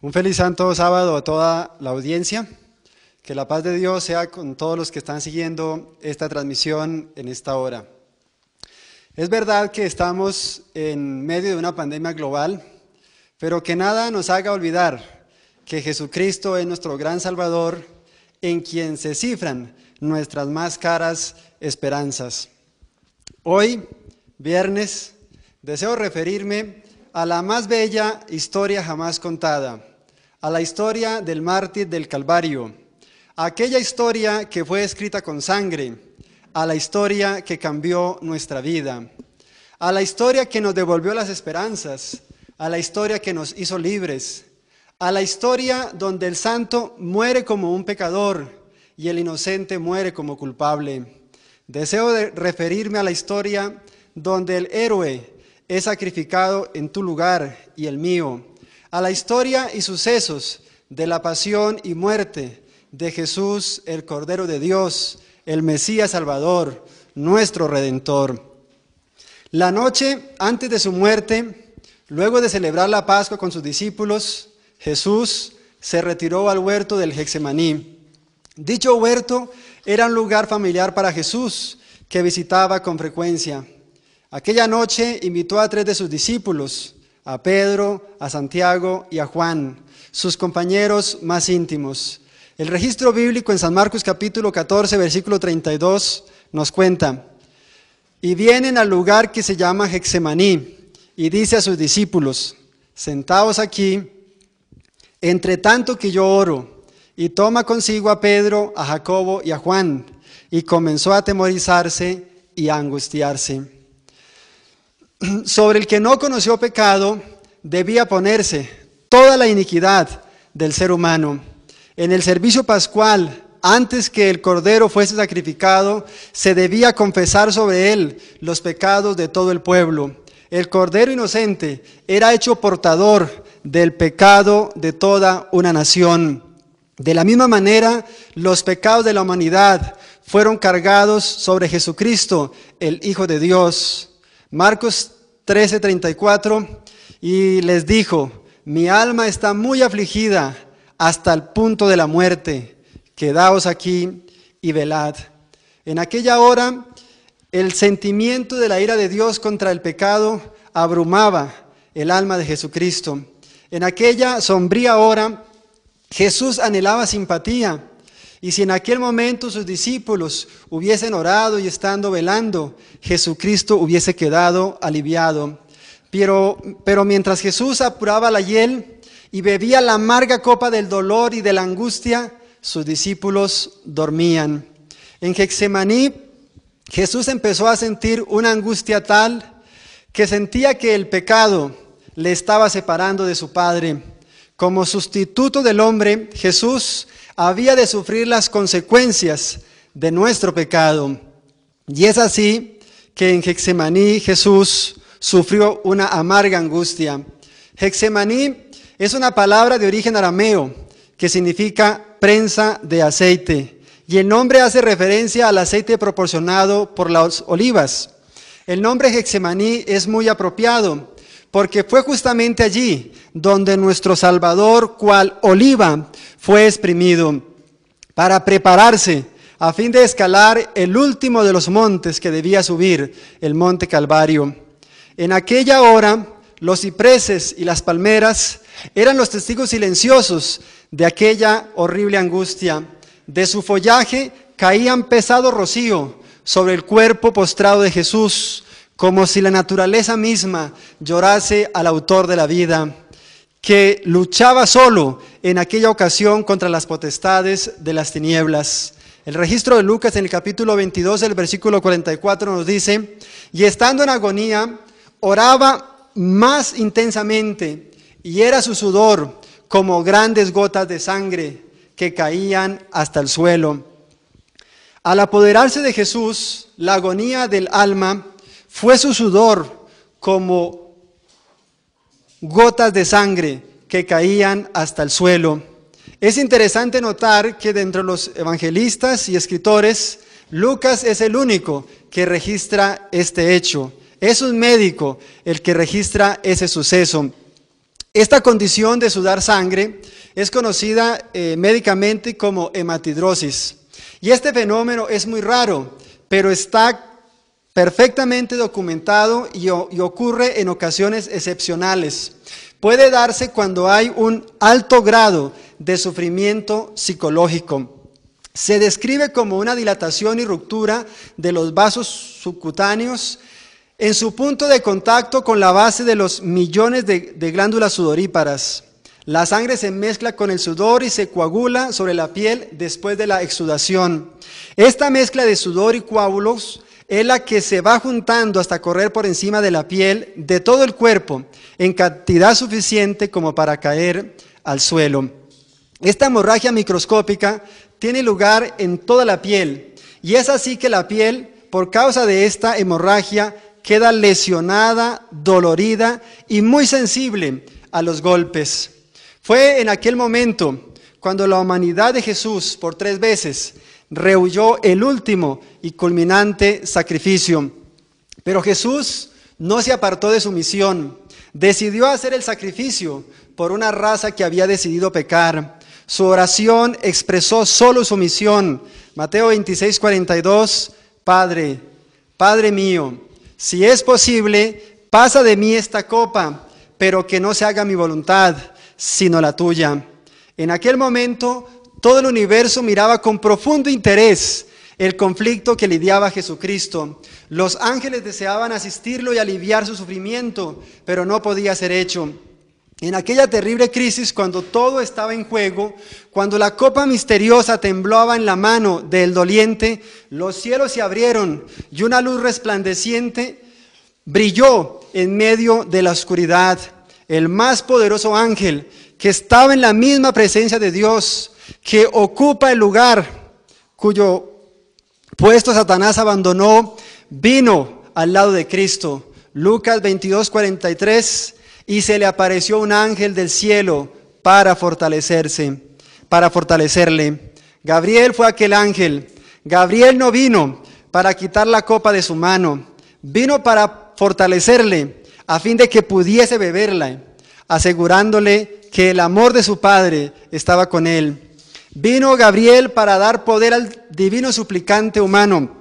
Un feliz santo sábado a toda la audiencia. Que la paz de Dios sea con todos los que están siguiendo esta transmisión en esta hora. Es verdad que estamos en medio de una pandemia global, pero que nada nos haga olvidar que Jesucristo es nuestro gran Salvador, en quien se cifran nuestras más caras esperanzas. Hoy, viernes, deseo referirme a la más bella historia jamás contada, a la historia del mártir del Calvario, a aquella historia que fue escrita con sangre, a la historia que cambió nuestra vida, a la historia que nos devolvió las esperanzas, a la historia que nos hizo libres, a la historia donde el santo muere como un pecador y el inocente muere como culpable. Deseo referirme a la historia donde el héroe es sacrificado en tu lugar y el mío, a la historia y sucesos de la pasión y muerte de Jesús, el Cordero de Dios, el Mesías Salvador, nuestro Redentor. La noche antes de su muerte, luego de celebrar la Pascua con sus discípulos, Jesús se retiró al huerto del Getsemaní. Dicho huerto era un lugar familiar para Jesús, que visitaba con frecuencia. Aquella noche invitó a 3 de sus discípulos, a Pedro, a Santiago y a Juan, sus compañeros más íntimos. El registro bíblico en San Marcos capítulo 14, versículo 32 nos cuenta: y vienen al lugar que se llama Getsemaní, y dice a sus discípulos: sentaos aquí, entre tanto que yo oro. Y toma consigo a Pedro, a Jacobo y a Juan, y comenzó a atemorizarse y a angustiarse. Sobre el que no conoció pecado, debía ponerse toda la iniquidad del ser humano. En el servicio pascual, antes que el cordero fuese sacrificado, se debía confesar sobre él los pecados de todo el pueblo. El cordero inocente era hecho portador del pecado de toda una nación. De la misma manera, los pecados de la humanidad fueron cargados sobre Jesucristo, el Hijo de Dios. Marcos 13:34, y les dijo: mi alma está muy afligida hasta el punto de la muerte. Quedaos aquí y velad. En aquella hora, el sentimiento de la ira de Dios contra el pecado abrumaba el alma de Jesucristo. En aquella sombría hora, Jesús anhelaba simpatía. Y si en aquel momento sus discípulos hubiesen orado y estando velando, Jesucristo hubiese quedado aliviado. Pero mientras Jesús apuraba la hiel y bebía la amarga copa del dolor y de la angustia, sus discípulos dormían. En Getsemaní, Jesús empezó a sentir una angustia tal que sentía que el pecado le estaba separando de su Padre. Como sustituto del hombre, Jesús había de sufrir las consecuencias de nuestro pecado. Y es así que en Getsemaní Jesús sufrió una amarga angustia. Getsemaní es una palabra de origen arameo que significa prensa de aceite. Y el nombre hace referencia al aceite proporcionado por las olivas. El nombre Getsemaní es muy apropiado, porque fue justamente allí donde nuestro Salvador, cual oliva, fue exprimido para prepararse a fin de escalar el último de los montes que debía subir, el monte Calvario. En aquella hora, los cipreses y las palmeras eran los testigos silenciosos de aquella horrible angustia. De su follaje caían pesado rocío sobre el cuerpo postrado de Jesús, como si la naturaleza misma llorase al autor de la vida, que luchaba solo en aquella ocasión contra las potestades de las tinieblas. El registro de Lucas en el capítulo 22, el versículo 44 nos dice: y estando en agonía, oraba más intensamente, y era su sudor como grandes gotas de sangre que caían hasta el suelo. Al apoderarse de Jesús, la agonía del alma fue su sudor como gotas de sangre que caían hasta el suelo. Es interesante notar que de entre los evangelistas y escritores, Lucas es el único que registra este hecho. Es un médico el que registra ese suceso. Esta condición de sudar sangre es conocida médicamente como hematidrosis. Y este fenómeno es muy raro, pero está perfectamente documentado y ocurre en ocasiones excepcionales. Puede darse cuando hay un alto grado de sufrimiento psicológico. Se describe como una dilatación y ruptura de los vasos subcutáneos en su punto de contacto con la base de los millones de glándulas sudoríparas. La sangre se mezcla con el sudor y se coagula sobre la piel después de la exudación. Esta mezcla de sudor y coágulos es la que se va juntando hasta correr por encima de la piel de todo el cuerpo en cantidad suficiente como para caer al suelo. Esta hemorragia microscópica tiene lugar en toda la piel y es así que la piel, por causa de esta hemorragia, queda lesionada, dolorida y muy sensible a los golpes. Fue en aquel momento cuando la humanidad de Jesús por 3 veces rehuyó el último y culminante sacrificio. Pero Jesús no se apartó de su misión. Decidió hacer el sacrificio por una raza que había decidido pecar. Su oración expresó solo su misión. Mateo 26:42, Padre, Padre mío, si es posible, pasa de mí esta copa, pero que no se haga mi voluntad, sino la tuya. En aquel momento, todo el universo miraba con profundo interés el conflicto que lidiaba Jesucristo. Los ángeles deseaban asistirlo y aliviar su sufrimiento, pero no podía ser hecho. En aquella terrible crisis, cuando todo estaba en juego, cuando la copa misteriosa temblaba en la mano del doliente, los cielos se abrieron y una luz resplandeciente brilló en medio de la oscuridad. El más poderoso ángel, que estaba en la misma presencia de Dios, que ocupa el lugar cuyo puesto Satanás abandonó, vino al lado de Cristo. Lucas 22:43, y se le apareció un ángel del cielo para fortalecerle. Gabriel fue aquel ángel. Gabriel no vino para quitar la copa de su mano, vino para fortalecerle a fin de que pudiese beberla, asegurándole que el amor de su Padre estaba con él. Vino Gabriel para dar poder al divino suplicante humano.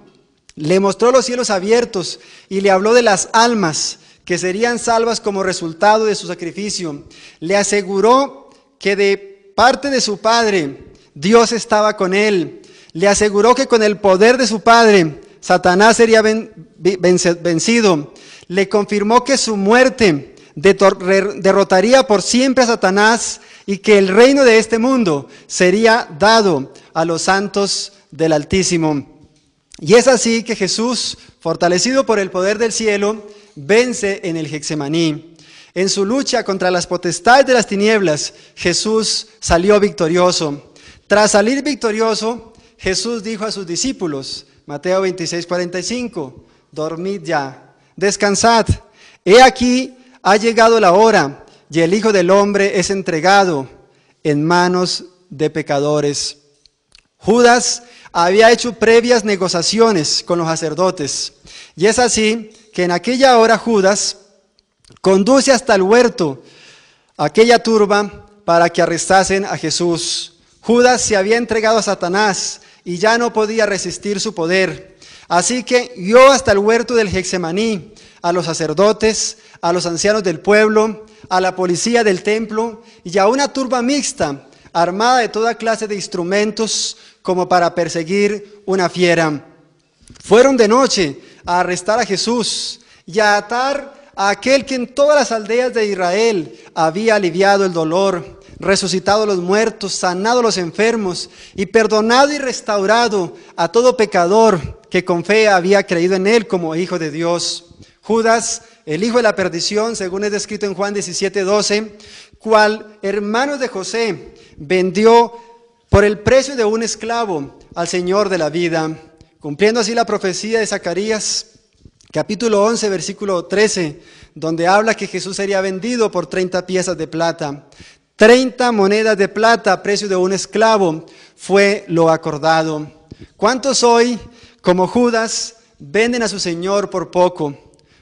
Le mostró los cielos abiertos y le habló de las almas que serían salvas como resultado de su sacrificio. Le aseguró que de parte de su Padre, Dios estaba con él. Le aseguró que con el poder de su Padre, Satanás sería vencido. Le confirmó que su muerte derrotaría por siempre a Satanás y que el reino de este mundo sería dado a los santos del Altísimo. Y es así que Jesús, fortalecido por el poder del cielo, vence en el Getsemaní. En su lucha contra las potestades de las tinieblas, Jesús salió victorioso. Tras salir victorioso, Jesús dijo a sus discípulos, Mateo 26:45, dormid ya, descansad. He aquí, ha llegado la hora, y el Hijo del Hombre es entregado en manos de pecadores. Judas había hecho previas negociaciones con los sacerdotes, y es así que en aquella hora Judas conduce hasta el huerto aquella turba para que arrestasen a Jesús. Judas se había entregado a Satanás y ya no podía resistir su poder. Así que guió hasta el huerto del Getsemaní a los sacerdotes, a los ancianos del pueblo, a la policía del templo y a una turba mixta, armada de toda clase de instrumentos como para perseguir una fiera. Fueron de noche a arrestar a Jesús y a atar a aquel que en todas las aldeas de Israel había aliviado el dolor, resucitado a los muertos, sanado a los enfermos y perdonado y restaurado a todo pecador que con fe había creído en él como hijo de Dios. Judas, el hijo de la perdición, según es descrito en Juan 17:12, cual hermano de José, vendió por el precio de un esclavo al Señor de la vida, cumpliendo así la profecía de Zacarías, capítulo 11, versículo 13, donde habla que Jesús sería vendido por 30 piezas de plata. 30 monedas de plata, precio de un esclavo, fue lo acordado. ¿Cuántos hoy, como Judas, venden a su Señor por poco?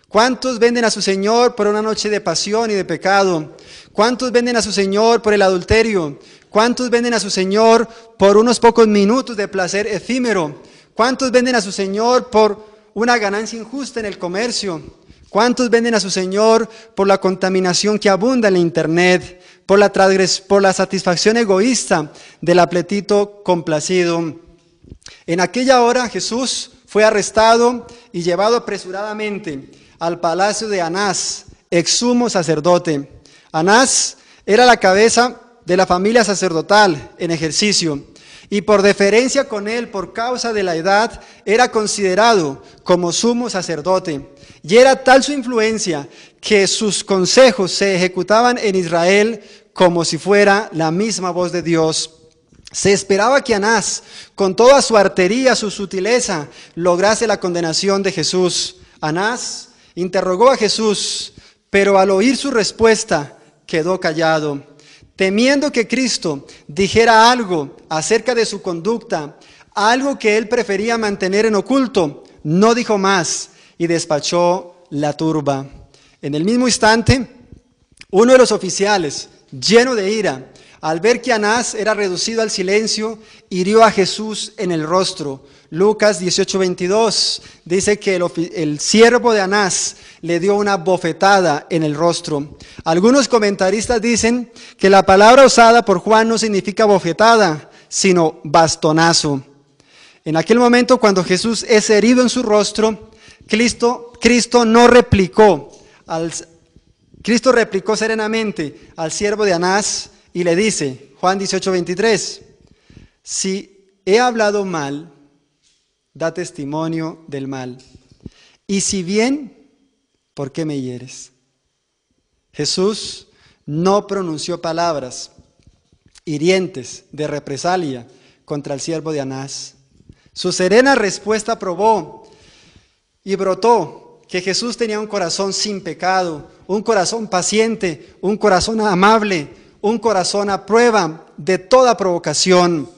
¿Cuántos venden a su Señor por una noche de pasión y de pecado? ¿Cuántos venden a su Señor por el adulterio? ¿Cuántos venden a su Señor por unos pocos minutos de placer efímero? ¿Cuántos venden a su Señor por una ganancia injusta en el comercio? ¿Cuántos venden a su Señor por la contaminación que abunda en la internet, por la satisfacción egoísta del apetito complacido? En aquella hora Jesús fue arrestado y llevado apresuradamente al palacio de Anás, ex sumo sacerdote. Anás era la cabeza de la familia sacerdotal en ejercicio, y por deferencia con él, por causa de la edad, era considerado como sumo sacerdote. Y era tal su influencia que sus consejos se ejecutaban en Israel como si fuera la misma voz de Dios. Se esperaba que Anás, con toda su artería, su sutileza, lograse la condenación de Jesús. Anás interrogó a Jesús, pero al oír su respuesta quedó callado, temiendo que Cristo dijera algo acerca de su conducta, algo que él prefería mantener en oculto. No dijo más y despachó la turba. En el mismo instante, uno de los oficiales, lleno de ira, al ver que Anás era reducido al silencio, hirió a Jesús en el rostro. Lucas 18:22 dice que el siervo de Anás le dio una bofetada en el rostro. Algunos comentaristas dicen que la palabra usada por Juan no significa bofetada, sino bastonazo. En aquel momento, cuando Jesús es herido en su rostro, Cristo no replicó. Cristo replicó serenamente al siervo de Anás y le dice, Juan 18:23, si he hablado mal, da testimonio del mal. Y si bien, ¿por qué me hieres? Jesús no pronunció palabras hirientes de represalia contra el siervo de Anás. Su serena respuesta probó y brotó que Jesús tenía un corazón sin pecado, un corazón paciente, un corazón amable, un corazón a prueba de toda provocación.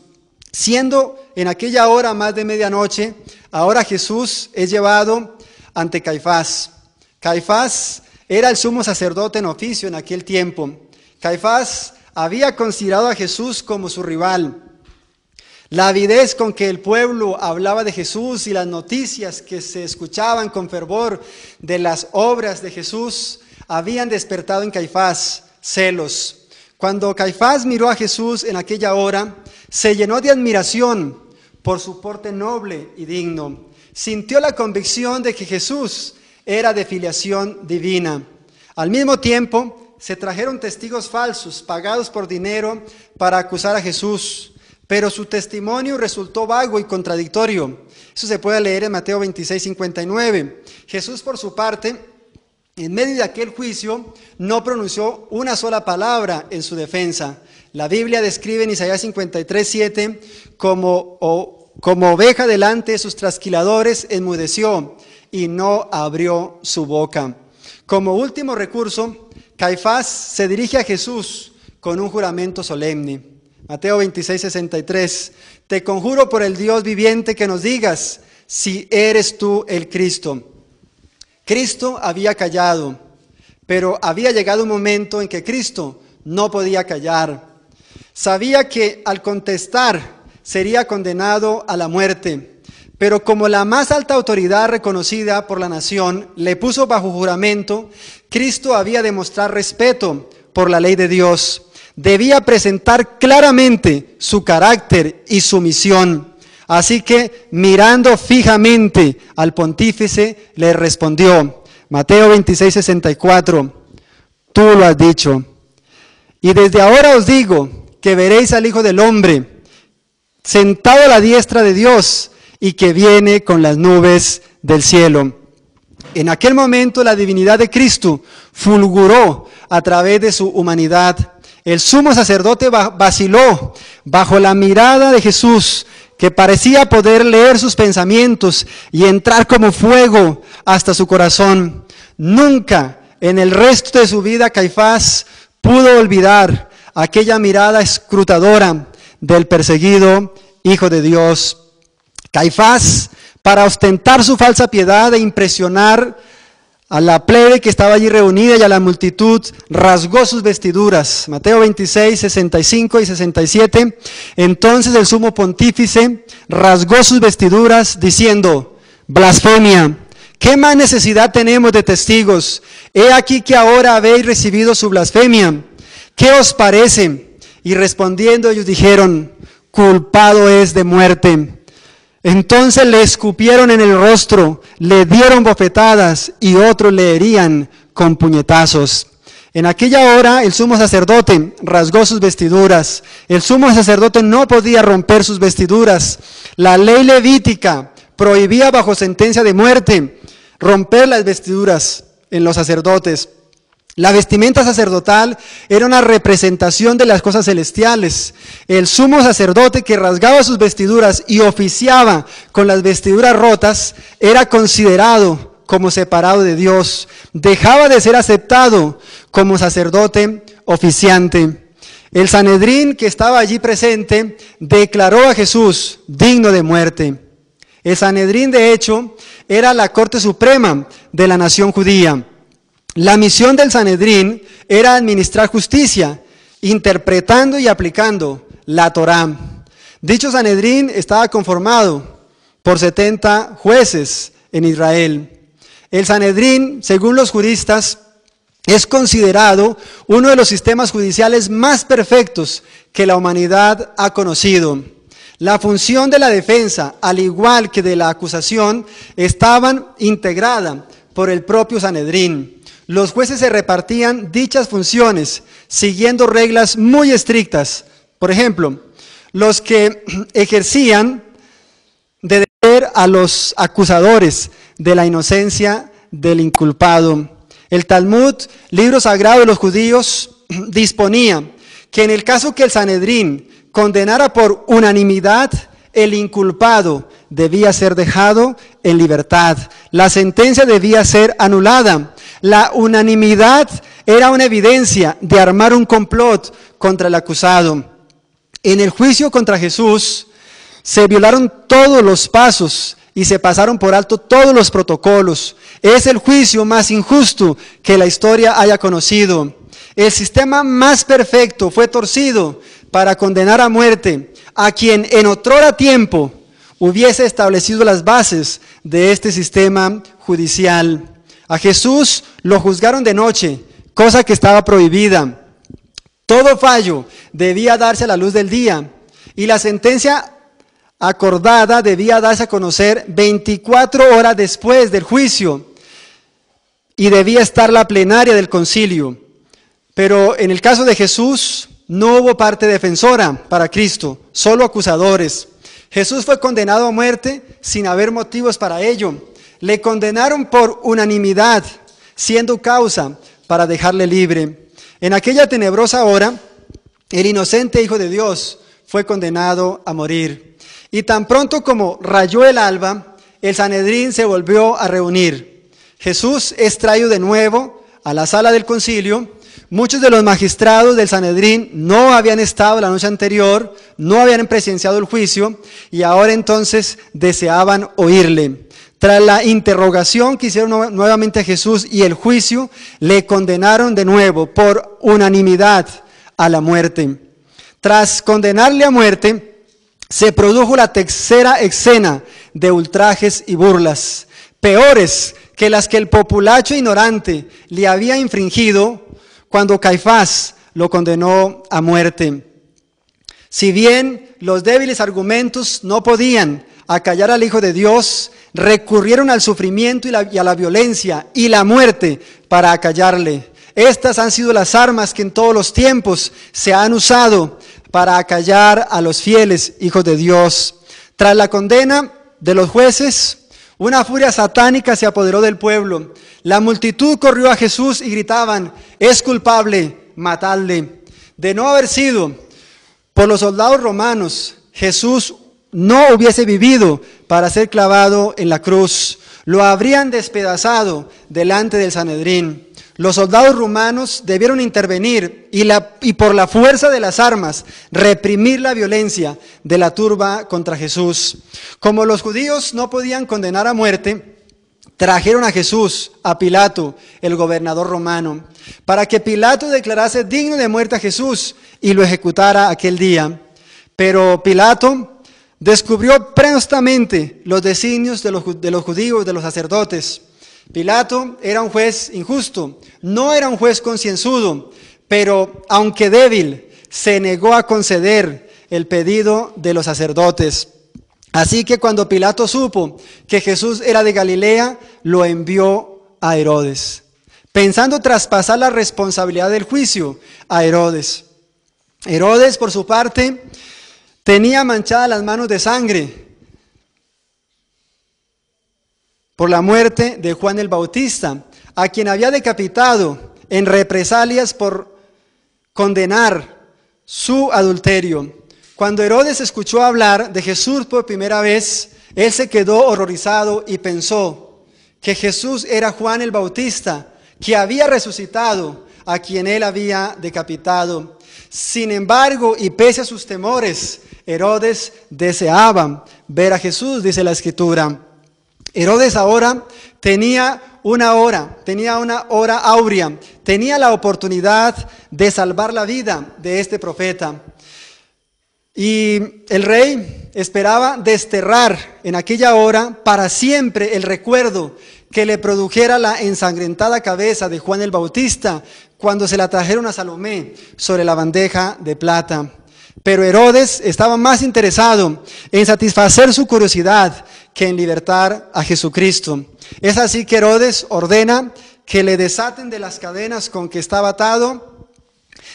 Siendo en aquella hora más de medianoche, ahora Jesús es llevado ante Caifás. Caifás era el sumo sacerdote en oficio en aquel tiempo. Caifás había considerado a Jesús como su rival. La avidez con que el pueblo hablaba de Jesús y las noticias que se escuchaban con fervor de las obras de Jesús habían despertado en Caifás celos. Cuando Caifás miró a Jesús en aquella hora, se llenó de admiración por su porte noble y digno. Sintió la convicción de que Jesús era de filiación divina. Al mismo tiempo, se trajeron testigos falsos, pagados por dinero, para acusar a Jesús. Pero su testimonio resultó vago y contradictorio. Eso se puede leer en Mateo 26:59. Jesús, por su parte, en medio de aquel juicio, no pronunció una sola palabra en su defensa. La Biblia describe en Isaías 53:7 como oveja delante de sus trasquiladores enmudeció y no abrió su boca. Como último recurso, Caifás se dirige a Jesús con un juramento solemne. Mateo 26:63, te conjuro por el Dios viviente que nos digas si eres tú el Cristo. Cristo había callado, pero había llegado un momento en que Cristo no podía callar. Sabía que al contestar sería condenado a la muerte, pero como la más alta autoridad reconocida por la nación le puso bajo juramento, Cristo había de mostrar respeto por la ley de Dios. Debía presentar claramente su carácter y su misión. Así que, mirando fijamente al pontífice, le respondió, Mateo 26:64, tú lo has dicho. Y desde ahora os digo que veréis al Hijo del Hombre sentado a la diestra de Dios y que viene con las nubes del cielo. En aquel momento la divinidad de Cristo fulguró a través de su humanidad. El sumo sacerdote vaciló bajo la mirada de Jesús, que parecía poder leer sus pensamientos y entrar como fuego hasta su corazón. Nunca en el resto de su vida Caifás pudo olvidar aquella mirada escrutadora del perseguido Hijo de Dios. Caifás, para ostentar su falsa piedad e impresionar a la plebe que estaba allí reunida y a la multitud, rasgó sus vestiduras. Mateo 26, 65 y 67. Entonces el sumo pontífice rasgó sus vestiduras diciendo: blasfemia. ¿Qué más necesidad tenemos de testigos? He aquí que ahora habéis recibido su blasfemia. ¿Qué os parece? Y respondiendo ellos dijeron: culpado es de muerte. Entonces le escupieron en el rostro, le dieron bofetadas y otros le herían con puñetazos. En aquella hora el sumo sacerdote rasgó sus vestiduras. El sumo sacerdote no podía romper sus vestiduras. La ley levítica prohibía bajo sentencia de muerte romper las vestiduras en los sacerdotes. La vestimenta sacerdotal era una representación de las cosas celestiales. El sumo sacerdote que rasgaba sus vestiduras y oficiaba con las vestiduras rotas era considerado como separado de Dios. Dejaba de ser aceptado como sacerdote oficiante. El Sanedrín que estaba allí presente declaró a Jesús digno de muerte. El Sanedrín, de hecho, era la corte suprema de la nación judía. La misión del Sanedrín era administrar justicia, interpretando y aplicando la Torá. Dicho Sanedrín estaba conformado por 70 jueces en Israel. El Sanedrín, según los juristas, es considerado uno de los sistemas judiciales más perfectos que la humanidad ha conocido. La función de la defensa, al igual que de la acusación, estaban integradas por el propio Sanedrín. Los jueces se repartían dichas funciones siguiendo reglas muy estrictas. Por ejemplo, los que ejercían de deber a los acusadores de la inocencia del inculpado. El Talmud, libro sagrado de los judíos, disponía que en el caso que el Sanedrín condenara por unanimidad, el inculpado debía ser dejado en libertad. La sentencia debía ser anulada. La unanimidad era una evidencia de armar un complot contra el acusado. En el juicio contra Jesús se violaron todos los pasos y se pasaron por alto todos los protocolos. Es el juicio más injusto que la historia haya conocido. El sistema más perfecto fue torcido para condenar a muerte a quien en otrora tiempo hubiese establecido las bases de este sistema judicial. A Jesús lo juzgaron de noche, cosa que estaba prohibida. Todo fallo debía darse a la luz del día y la sentencia acordada debía darse a conocer 24 horas después del juicio y debía estar la plenaria del concilio. Pero en el caso de Jesús no hubo parte defensora para Cristo, solo acusadores. Jesús fue condenado a muerte sin haber motivos para ello. Le condenaron por unanimidad, siendo causa para dejarle libre. En aquella tenebrosa hora, el inocente Hijo de Dios fue condenado a morir. Y tan pronto como rayó el alba, el Sanedrín se volvió a reunir. Jesús es traído de nuevo a la sala del concilio. Muchos de los magistrados del Sanedrín no habían estado la noche anterior, no habían presenciado el juicio y ahora entonces deseaban oírle. Tras la interrogación que hicieron nuevamente a Jesús y el juicio, le condenaron de nuevo por unanimidad a la muerte. Tras condenarle a muerte, se produjo la tercera escena de ultrajes y burlas, peores que las que el populacho ignorante le había infringido cuando Caifás lo condenó a muerte. Si bien los débiles argumentos no podían acallar al Hijo de Dios, recurrieron al sufrimiento y a la violencia y la muerte para acallarle. Estas han sido las armas que en todos los tiempos se han usado para acallar a los fieles hijos de Dios. Tras la condena de los jueces, una furia satánica se apoderó del pueblo. La multitud corrió a Jesús y gritaban: es culpable, matadle. De no haber sido por los soldados romanos, Jesús no hubiese vivido para ser clavado en la cruz. Lo habrían despedazado delante del Sanedrín. Los soldados romanos debieron intervenir y por la fuerza de las armas reprimir la violencia de la turba contra Jesús. Como los judíos no podían condenar a muerte, trajeron a Jesús a Pilato, el gobernador romano, para que Pilato declarase digno de muerte a Jesús y lo ejecutara aquel día. Pero Pilato descubrió prontamente los designios de los judíos, de los sacerdotes. Pilato era un juez injusto, no era un juez concienzudo, pero aunque débil, se negó a conceder el pedido de los sacerdotes. Así que cuando Pilato supo que Jesús era de Galilea, lo envió a Herodes, pensando traspasar la responsabilidad del juicio a Herodes. Herodes, por su parte, tenía manchadas las manos de sangre por la muerte de Juan el Bautista, a quien había decapitado en represalias por condenar su adulterio. Cuando Herodes escuchó hablar de Jesús por primera vez, él se quedó horrorizado y pensó que Jesús era Juan el Bautista, que había resucitado a quien él había decapitado. Sin embargo, y pese a sus temores, Herodes deseaba ver a Jesús, dice la Escritura. Herodes ahora tenía una hora áurea, tenía la oportunidad de salvar la vida de este profeta. Y el rey esperaba desterrar en aquella hora para siempre el recuerdo que le produjera la ensangrentada cabeza de Juan el Bautista cuando se la trajeron a Salomé sobre la bandeja de plata. Pero Herodes estaba más interesado en satisfacer su curiosidad que en libertar a Jesucristo. Es así que Herodes ordena que le desaten de las cadenas con que estaba atado.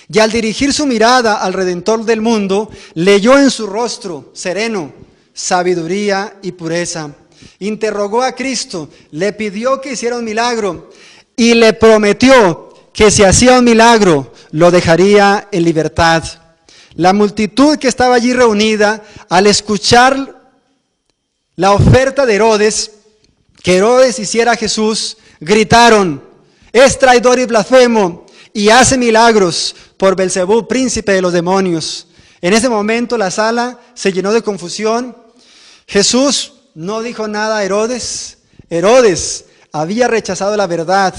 Y al dirigir su mirada al Redentor del mundo, leyó en su rostro sereno sabiduría y pureza. Interrogó a Cristo, le pidió que hiciera un milagro y le prometió que si hacía un milagro, lo dejaría en libertad. La multitud que estaba allí reunida, al escuchar la oferta de Herodes, que Herodes hiciera a Jesús, gritaron: «Es traidor y blasfemo, y hace milagros por Belcebú, príncipe de los demonios». En ese momento la sala se llenó de confusión. Jesús no dijo nada a Herodes. Herodes había rechazado la verdad,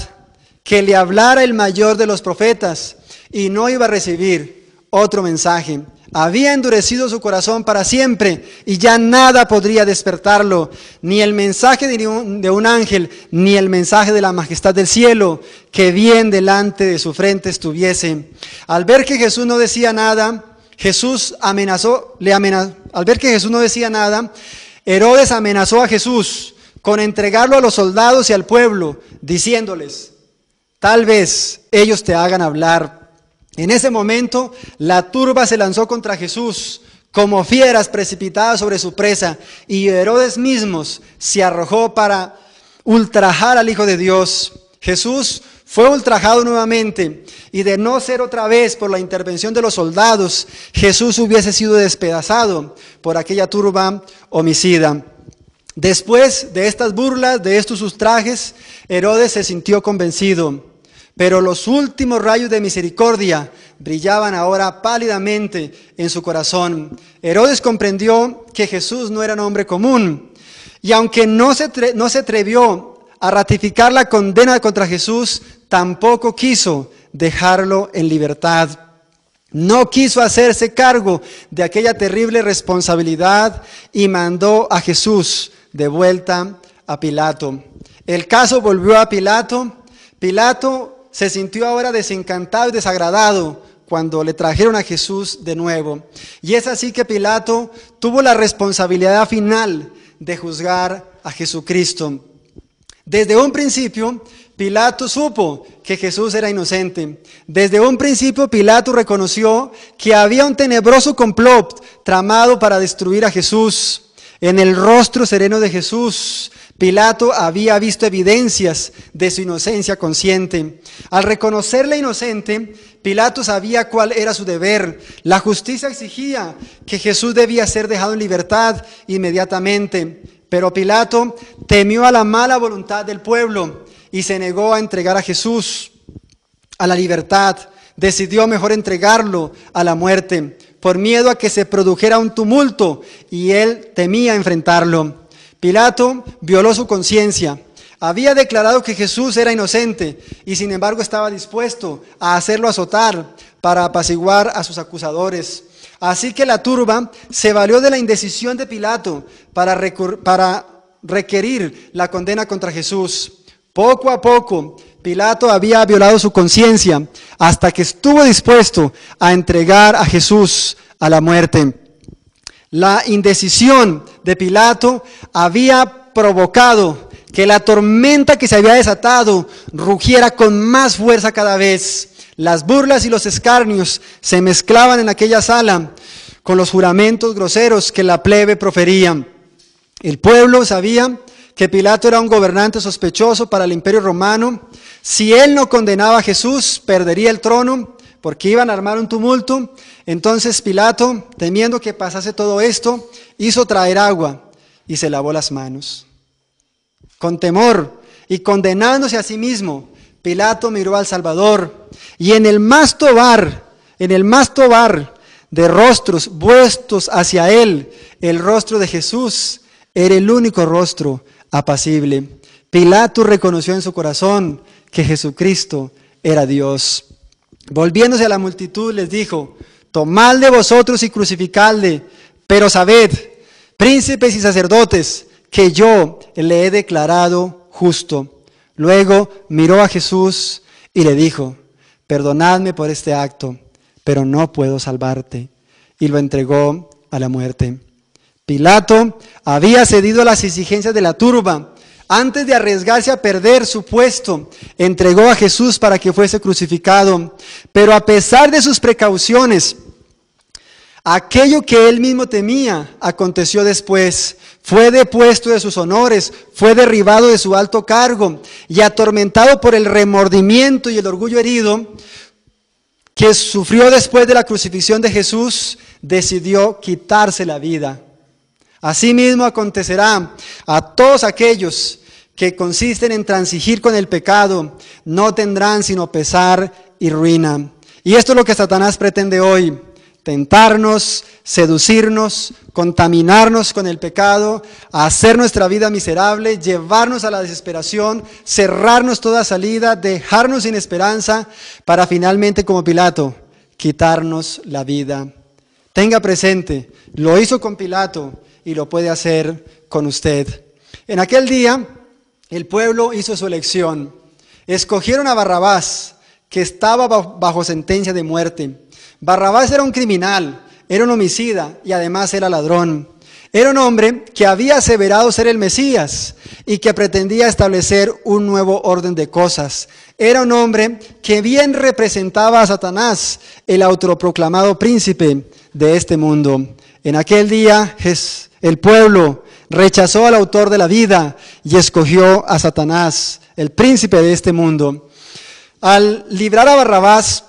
que le hablara el mayor de los profetas, y no iba a recibir otro mensaje. Había endurecido su corazón para siempre y ya nada podría despertarlo, ni el mensaje de un ángel, ni el mensaje de la majestad del cielo, que bien delante de su frente estuviese. Al ver que Jesús no decía nada, Herodes amenazó a Jesús con entregarlo a los soldados y al pueblo, diciéndoles: «Tal vez ellos te hagan hablar». En ese momento, la turba se lanzó contra Jesús como fieras precipitadas sobre su presa, y Herodes mismo se arrojó para ultrajar al Hijo de Dios. Jesús fue ultrajado nuevamente, y de no ser otra vez por la intervención de los soldados, Jesús hubiese sido despedazado por aquella turba homicida. Después de estas burlas, de estos ultrajes, Herodes se sintió convencido. Pero los últimos rayos de misericordia brillaban ahora pálidamente en su corazón. Herodes comprendió que Jesús no era un hombre común, y aunque no se atrevió a ratificar la condena contra Jesús, tampoco quiso dejarlo en libertad. No quiso hacerse cargo de aquella terrible responsabilidad y mandó a Jesús de vuelta a Pilato. El caso volvió a Pilato. Pilato se sintió ahora desencantado y desagradado cuando le trajeron a Jesús de nuevo. Y es así que Pilato tuvo la responsabilidad final de juzgar a Jesucristo. Desde un principio, Pilato supo que Jesús era inocente. Desde un principio, Pilato reconoció que había un tenebroso complot tramado para destruir a Jesús. En el rostro sereno de Jesús, Pilato había visto evidencias de su inocencia consciente. Al reconocerle inocente, Pilato sabía cuál era su deber. La justicia exigía que Jesús debía ser dejado en libertad inmediatamente. Pero Pilato temió a la mala voluntad del pueblo y se negó a entregar a Jesús a la libertad. Decidió mejor entregarlo a la muerte, por miedo a que se produjera un tumulto, y él temía enfrentarlo. Pilato violó su conciencia Había declarado que Jesús era inocente y sin embargo estaba dispuesto a hacerlo azotar para apaciguar a sus acusadores. Así que la turba se valió de la indecisión de Pilato para requerir la condena contra Jesús. Poco a poco, Pilato había violado su conciencia hasta que estuvo dispuesto a entregar a Jesús a la muerte. La indecisión de Pilato había provocado que la tormenta que se había desatado rugiera con más fuerza cada vez. Las burlas y los escarnios se mezclaban en aquella sala con los juramentos groseros que la plebe profería. El pueblo sabía que Pilato era un gobernante sospechoso para el Imperio Romano. Si él no condenaba a Jesús, perdería el trono, porque iban a armar un tumulto. Entonces Pilato, temiendo que pasase todo esto, hizo traer agua y se lavó las manos. Con temor y condenándose a sí mismo, Pilato miró al Salvador, y en el más tobar de rostros vuestos hacia él, el rostro de Jesús era el único rostro apacible. Pilato reconoció en su corazón que Jesucristo era Dios. Volviéndose a la multitud les dijo: tomadle vosotros y crucificadle, pero sabed, príncipes y sacerdotes, que yo le he declarado justo. Luego miró a Jesús y le dijo: perdonadme por este acto, pero no puedo salvarte. Y lo entregó a la muerte. Pilato había cedido a las exigencias de la turba. Antes de arriesgarse a perder su puesto, entregó a Jesús para que fuese crucificado. Pero a pesar de sus precauciones, aquello que él mismo temía aconteció después. Fue depuesto de sus honores, fue derribado de su alto cargo y atormentado por el remordimiento y el orgullo herido que sufrió después de la crucifixión de Jesús, decidió quitarse la vida. Asimismo acontecerá a todos aquellos que consisten en transigir con el pecado, no tendrán sino pesar y ruina. Y esto es lo que Satanás pretende hoy: tentarnos, seducirnos, contaminarnos con el pecado, hacer nuestra vida miserable, llevarnos a la desesperación, cerrarnos toda salida, dejarnos sin esperanza, para finalmente, como Pilato, quitarnos la vida. Tenga presente, lo hizo con Pilato y lo puede hacer con usted. En aquel día, el pueblo hizo su elección. Escogieron a Barrabás, que estaba bajo sentencia de muerte. Barrabás era un criminal, era un homicida y además era ladrón. Era un hombre que había aseverado ser el Mesías y que pretendía establecer un nuevo orden de cosas. Era un hombre que bien representaba a Satanás, el autoproclamado príncipe de este mundo. En aquel día el pueblo rechazó al autor de la vida y escogió a Satanás, el príncipe de este mundo. Al librar a Barrabás,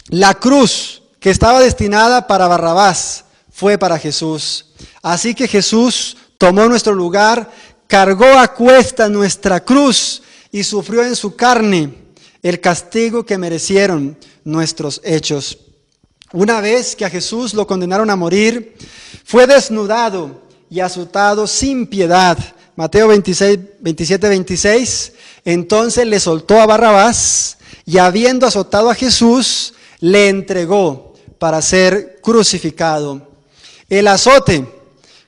la cruz que estaba destinada para Barrabás fue para Jesús. Así que Jesús tomó nuestro lugar, cargó a cuestas nuestra cruz y sufrió en su carne el castigo que merecieron nuestros hechos. Una vez que a Jesús lo condenaron a morir, fue desnudado y azotado sin piedad. Mateo 27:26. Entonces le soltó a Barrabás y, habiendo azotado a Jesús, le entregó para ser crucificado. El azote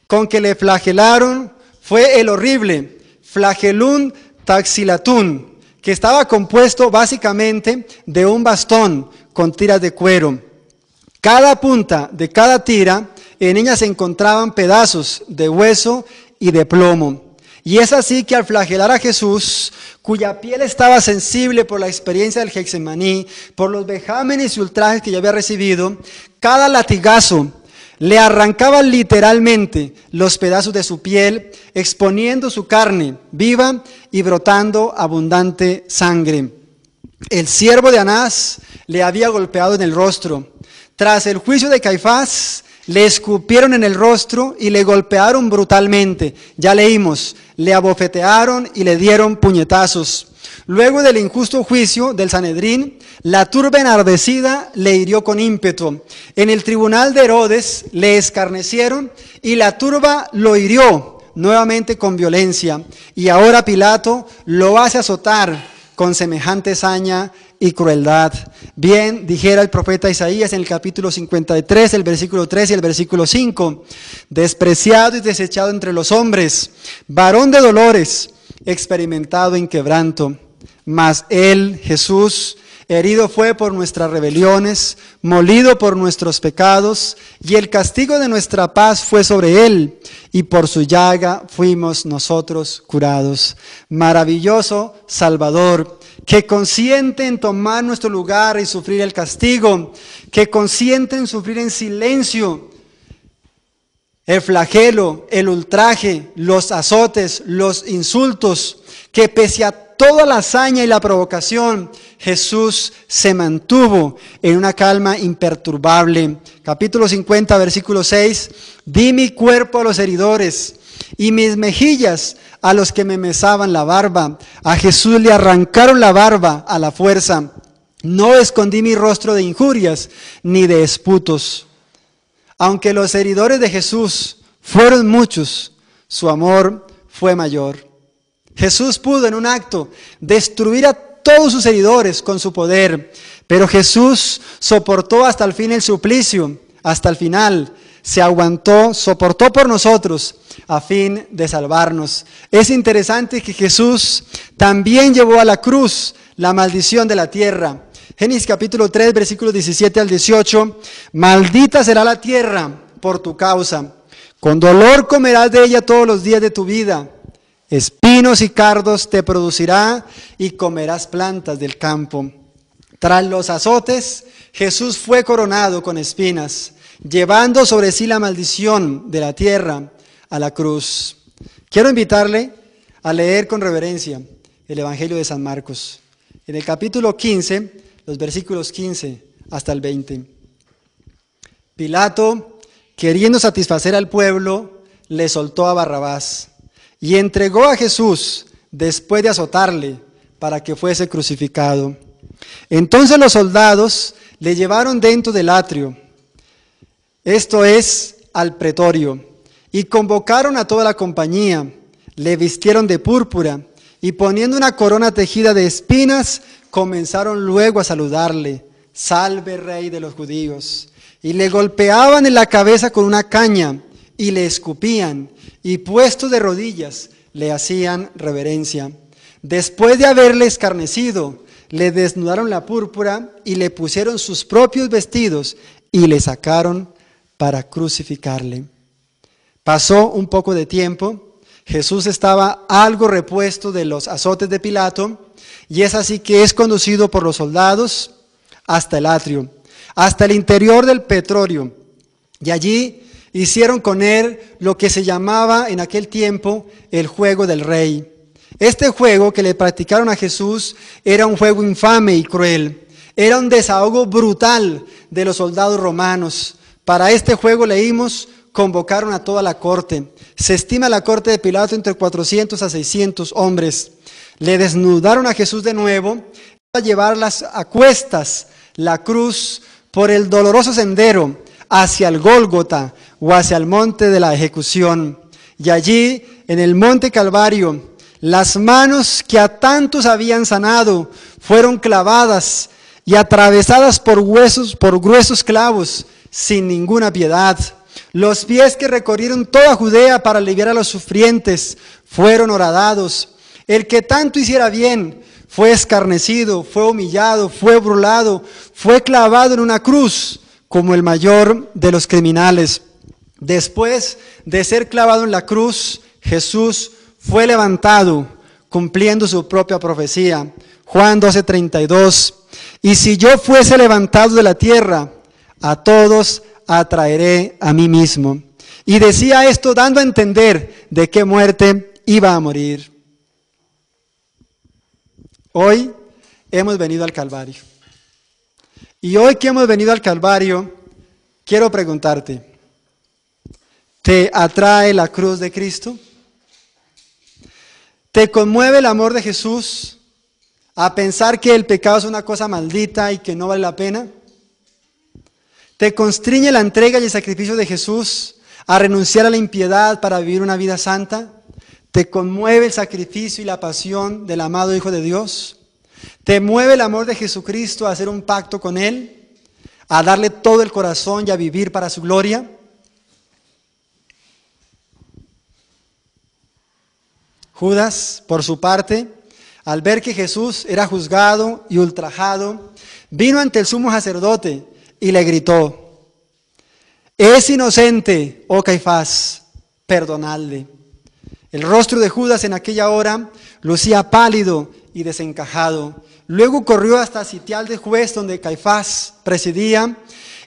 con que le flagelaron fue el horrible flagelum taxilatún, que estaba compuesto básicamente de un bastón con tiras de cuero. Cada punta de cada tira, en ella se encontraban pedazos de hueso y de plomo. Y es así que al flagelar a Jesús, cuya piel estaba sensible por la experiencia del Getsemaní, por los vejámenes y ultrajes que ya había recibido, cada latigazo le arrancaba literalmente los pedazos de su piel, exponiendo su carne viva y brotando abundante sangre. El siervo de Anás le había golpeado en el rostro. Tras el juicio de Caifás, le escupieron en el rostro y le golpearon brutalmente. Ya leímos, le abofetearon y le dieron puñetazos. Luego del injusto juicio del Sanedrín, la turba enardecida le hirió con ímpetu. En el tribunal de Herodes le escarnecieron y la turba lo hirió nuevamente con violencia, y ahora Pilato lo hace azotar con semejante saña y crueldad. Bien, dijera el profeta Isaías en el capítulo 53, el versículo 3 y el versículo 5, despreciado y desechado entre los hombres, varón de dolores, experimentado en quebranto. Mas él, Jesús, herido fue por nuestras rebeliones, molido por nuestros pecados, y el castigo de nuestra paz fue sobre él, y por su llaga fuimos nosotros curados. Maravilloso Salvador, que consiente en tomar nuestro lugar y sufrir el castigo, que consiente en sufrir en silencio el flagelo, el ultraje, los azotes, los insultos, que pese a toda la hazaña y la provocación, Jesús se mantuvo en una calma imperturbable. Capítulo 50, versículo 6, di mi cuerpo a los heridores y mis mejillas a los que me mesaban la barba. A Jesús le arrancaron la barba a la fuerza. No escondí mi rostro de injurias ni de esputos. Aunque los heridores de Jesús fueron muchos, su amor fue mayor. Jesús pudo en un acto destruir a todos sus heridores con su poder, pero Jesús soportó hasta el fin el suplicio, hasta el final. Se aguantó, soportó por nosotros a fin de salvarnos. Es interesante que Jesús también llevó a la cruz la maldición de la tierra. Génesis capítulo 3, versículos 17 al 18, maldita será la tierra por tu causa, con dolor comerás de ella todos los días de tu vida, espinos y cardos te producirá y comerás plantas del campo. Tras los azotes, Jesús fue coronado con espinas, llevando sobre sí la maldición de la tierra a la cruz. Quiero invitarle a leer con reverencia el Evangelio de San Marcos. En el capítulo 15, los versículos 15 hasta el 20. Pilato, queriendo satisfacer al pueblo, le soltó a Barrabás y entregó a Jesús después de azotarle para que fuese crucificado. Entonces los soldados le llevaron dentro del atrio, esto es, al pretorio, y convocaron a toda la compañía, le vistieron de púrpura y poniendo una corona tejida de espinas, comenzaron luego a saludarle, salve rey de los judíos, y le golpeaban en la cabeza con una caña y le escupían y puestos de rodillas le hacían reverencia. Después de haberle escarnecido, le desnudaron la púrpura y le pusieron sus propios vestidos y le sacaron para crucificarle. Pasó un poco de tiempo, Jesús estaba algo repuesto de los azotes de Pilato, y es así que es conducido por los soldados hasta el atrio, hasta el interior del pretorio, y allí hicieron con él lo que se llamaba en aquel tiempo el juego del rey. Este juego que le practicaron a Jesús era un juego infame y cruel, era un desahogo brutal de los soldados romanos. Para este juego leímos, convocaron a toda la corte. Se estima la corte de Pilato entre 400 a 600 hombres. Le desnudaron a Jesús de nuevo, a llevarlas a cuestas la cruz por el doloroso sendero hacia el Gólgota o hacia el monte de la ejecución. Y allí, en el monte Calvario, las manos que a tantos habían sanado fueron clavadas y atravesadas por gruesos clavos, sin ninguna piedad. Los pies que recorrieron toda Judea para aliviar a los sufrientes fueron horadados. El que tanto hiciera bien fue escarnecido, fue humillado, fue burlado, fue clavado en una cruz como el mayor de los criminales. Después de ser clavado en la cruz, Jesús fue levantado, cumpliendo su propia profecía. Juan 12:32. Y si yo fuese levantado de la tierra, a todos atraeré a mí mismo. Y decía esto dando a entender de qué muerte iba a morir. Hoy hemos venido al Calvario. Y hoy que hemos venido al Calvario, quiero preguntarte, ¿te atrae la cruz de Cristo? ¿Te conmueve el amor de Jesús a pensar que el pecado es una cosa maldita y que no vale la pena? ¿Te constriñe la entrega y el sacrificio de Jesús a renunciar a la impiedad para vivir una vida santa? ¿Te conmueve el sacrificio y la pasión del amado Hijo de Dios? ¿Te mueve el amor de Jesucristo a hacer un pacto con Él? ¿A darle todo el corazón y a vivir para su gloria? Judas, por su parte, al ver que Jesús era juzgado y ultrajado, vino ante el sumo sacerdote y le gritó: «Es inocente, oh Caifás, perdonadle». El rostro de Judas en aquella hora lucía pálido y desencajado. Luego corrió hasta el sitial del juez donde Caifás presidía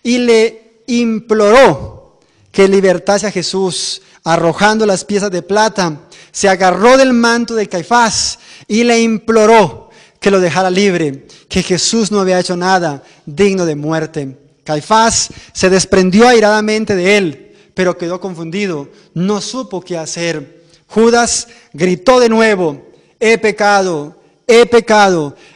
y le imploró que libertase a Jesús. Arrojando las piezas de plata, se agarró del manto de Caifás y le imploró que lo dejara libre, que Jesús no había hecho nada digno de muerte. Caifás se desprendió airadamente de él, pero quedó confundido, no supo qué hacer. Judas gritó de nuevo: he pecado,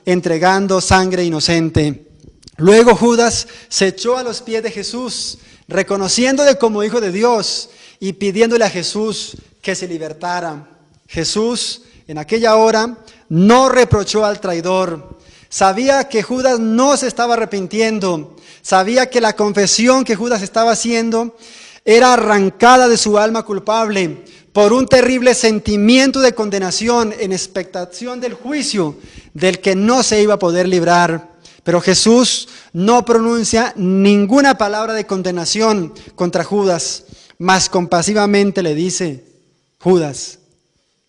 entregando sangre inocente. Luego Judas se echó a los pies de Jesús, reconociéndole como Hijo de Dios y pidiéndole a Jesús que se libertara. Jesús, en aquella hora, no reprochó al traidor. Sabía que Judas no se estaba arrepintiendo. Sabía que la confesión que Judas estaba haciendo era arrancada de su alma culpable por un terrible sentimiento de condenación en expectación del juicio del que no se iba a poder librar. Pero Jesús no pronuncia ninguna palabra de condenación contra Judas, mas compasivamente le dice: Judas,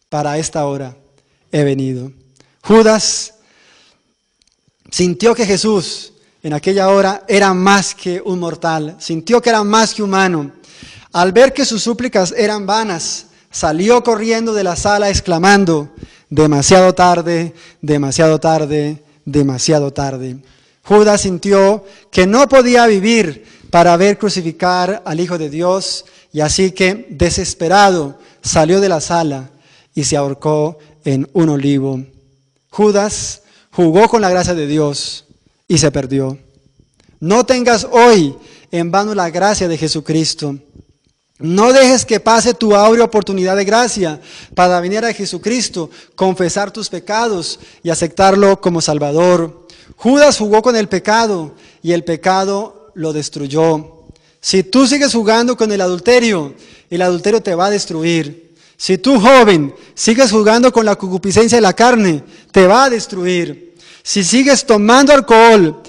para esta hora he venido. Judas sintió que Jesús en aquella hora era más que un mortal, sintió que era más que humano. Al ver que sus súplicas eran vanas, salió corriendo de la sala exclamando: demasiado tarde, demasiado tarde, demasiado tarde. Judas sintió que no podía vivir para ver crucificar al Hijo de Dios, y así que, desesperado, salió de la sala y se ahorcó en un olivo. Judas jugó con la gracia de Dios y se perdió. No tengas hoy en vano la gracia de Jesucristo. No dejes que pase tu áurea oportunidad de gracia para venir a Jesucristo, confesar tus pecados y aceptarlo como Salvador. Judas jugó con el pecado y el pecado lo destruyó. Si tú sigues jugando con el adulterio te va a destruir. Si tú, joven, sigues jugando con la concupiscencia de la carne, te va a destruir. Si sigues tomando alcohol,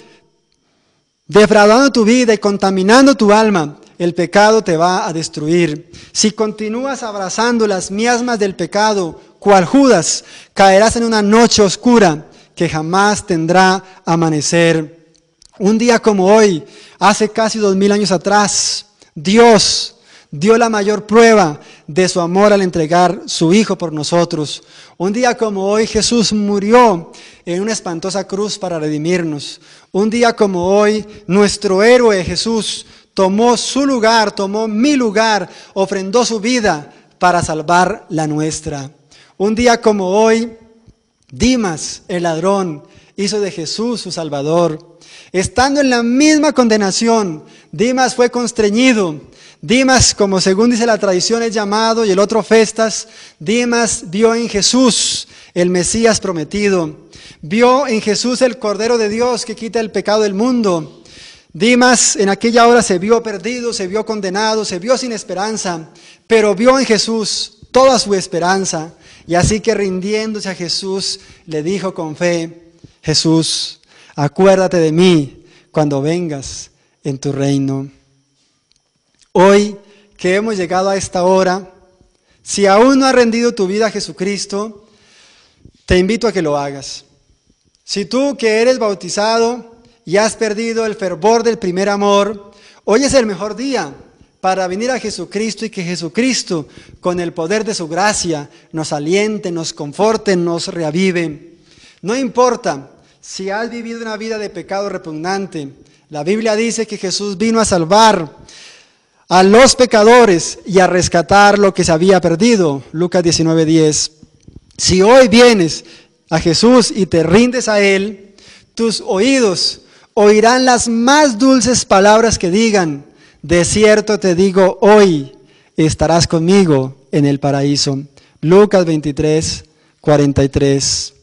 defraudando tu vida y contaminando tu alma, el pecado te va a destruir. Si continúas abrazando las miasmas del pecado, cual Judas, caerás en una noche oscura que jamás tendrá amanecer. Un día como hoy, hace casi 2000 años atrás, Dios dio la mayor prueba de su amor al entregar su Hijo por nosotros. Un día como hoy, Jesús murió en una espantosa cruz para redimirnos. Un día como hoy, nuestro héroe Jesús tomó su lugar, tomó mi lugar, ofrendó su vida para salvar la nuestra. Un día como hoy, Dimas, el ladrón, hizo de Jesús su Salvador. Estando en la misma condenación, Dimas fue constreñido. Dimas, como según dice la tradición, es llamado, y el otro Festas. Dimas vio en Jesús el Mesías prometido. Vio en Jesús el Cordero de Dios que quita el pecado del mundo. Dimas en aquella hora se vio perdido, se vio condenado, se vio sin esperanza, pero vio en Jesús toda su esperanza. Y así que, rindiéndose a Jesús, le dijo con fe: Jesús, acuérdate de mí cuando vengas en tu reino. Hoy que hemos llegado a esta hora, si aún no has rendido tu vida a Jesucristo, te invito a que lo hagas. Si tú que eres bautizado y has perdido el fervor del primer amor, hoy es el mejor día para venir a Jesucristo y que Jesucristo, con el poder de su gracia, nos aliente, nos conforte, nos reavive. No importa si has vivido una vida de pecado repugnante. La Biblia dice que Jesús vino a salvar a los pecadores y a rescatar lo que se había perdido. Lucas 19:10. Si hoy vienes a Jesús y te rindes a Él, tus oídos oirán las más dulces palabras que digan: de cierto te digo hoy, estarás conmigo en el paraíso. Lucas 23, 43.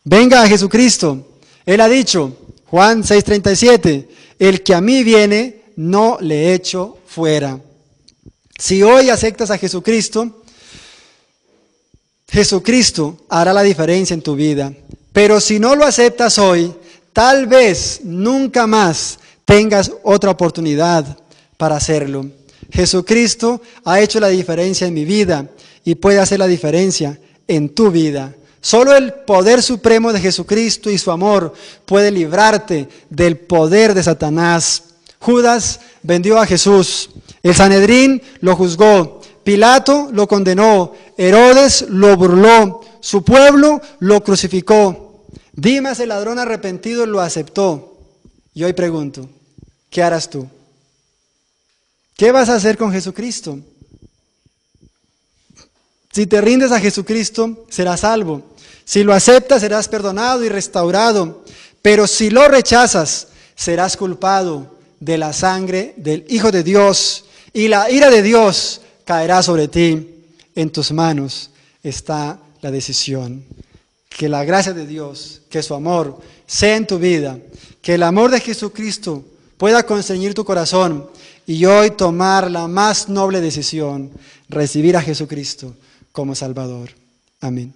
Venga a Jesucristo. Él ha dicho, Juan 6:37, el que a mí viene, no le echo fuera. Si hoy aceptas a Jesucristo, Jesucristo hará la diferencia en tu vida. Pero si no lo aceptas hoy, tal vez nunca más tengas otra oportunidad para hacerlo. Jesucristo ha hecho la diferencia en mi vida y puede hacer la diferencia en tu vida. Solo el poder supremo de Jesucristo y su amor puede librarte del poder de Satanás. Judas vendió a Jesús. El Sanedrín lo juzgó. Pilato lo condenó. Herodes lo burló. Su pueblo lo crucificó. Dimas, el ladrón arrepentido, lo aceptó. Y hoy pregunto, ¿qué harás tú? ¿Qué vas a hacer con Jesucristo? Si te rindes a Jesucristo, serás salvo. Si lo aceptas, serás perdonado y restaurado. Pero si lo rechazas, serás culpado de la sangre del Hijo de Dios. Y la ira de Dios caerá sobre ti. En tus manos está la decisión. Que la gracia de Dios, que su amor sea en tu vida. Que el amor de Jesucristo pueda constreñir tu corazón. Y hoy tomar la más noble decisión, recibir a Jesucristo como Salvador. Amén.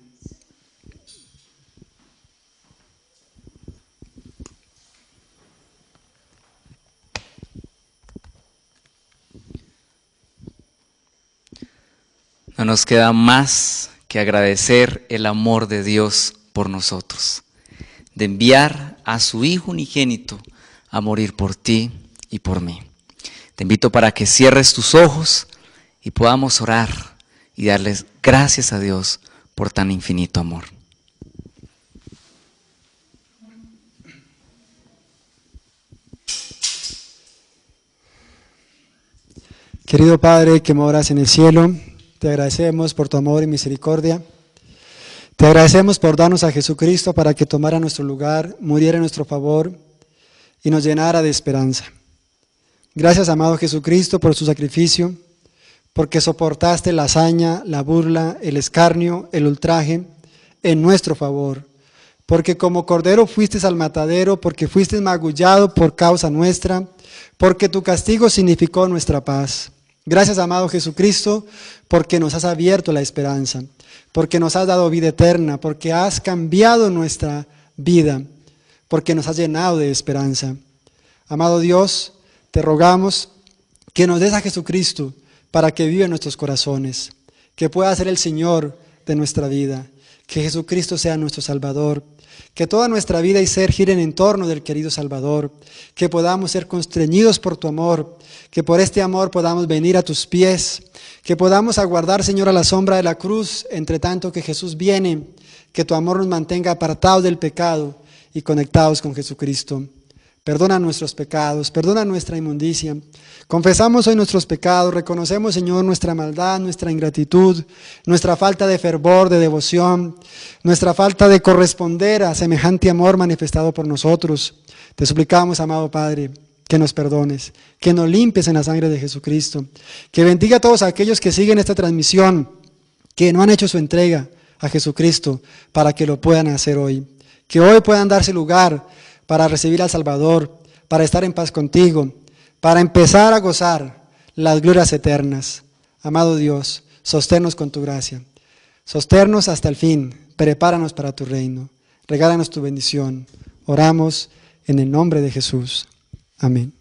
No nos queda más que agradecer el amor de Dios por nosotros, de enviar a su Hijo unigénito a morir por ti y por mí. Te invito para que cierres tus ojos y podamos orar y darles gracias a Dios por tan infinito amor. Querido Padre que moras en el cielo, te agradecemos por tu amor y misericordia. Te agradecemos por darnos a Jesucristo para que tomara nuestro lugar, muriera en nuestro favor y nos llenara de esperanza. Gracias, amado Jesucristo, por su sacrificio, porque soportaste la hazaña, la burla, el escarnio, el ultraje en nuestro favor. Porque como cordero fuiste al matadero, porque fuiste magullado por causa nuestra, porque tu castigo significó nuestra paz. Gracias, amado Jesucristo, porque nos has abierto la esperanza, porque nos has dado vida eterna, porque has cambiado nuestra vida, porque nos has llenado de esperanza. Amado Dios, te rogamos que nos des a Jesucristo para que viva en nuestros corazones, que pueda ser el Señor de nuestra vida, que Jesucristo sea nuestro Salvador, que toda nuestra vida y ser giren en torno del querido Salvador, que podamos ser constreñidos por tu amor, que por este amor podamos venir a tus pies, que podamos aguardar, Señor, a la sombra de la cruz, entre tanto que Jesús viene, que tu amor nos mantenga apartados del pecado y conectados con Jesucristo. Perdona nuestros pecados, perdona nuestra inmundicia. Confesamos hoy nuestros pecados, reconocemos, Señor, nuestra maldad, nuestra ingratitud, nuestra falta de fervor, de devoción, nuestra falta de corresponder a semejante amor manifestado por nosotros. Te suplicamos, amado Padre, que nos perdones, que nos limpies en la sangre de Jesucristo, que bendiga a todos aquellos que siguen esta transmisión, que no han hecho su entrega a Jesucristo, para que lo puedan hacer hoy, que hoy puedan darse lugar para recibir al Salvador, para estar en paz contigo, para empezar a gozar las glorias eternas. Amado Dios, sosténnos con tu gracia, sosténnos hasta el fin, prepáranos para tu reino, regálanos tu bendición. Oramos en el nombre de Jesús. Amén.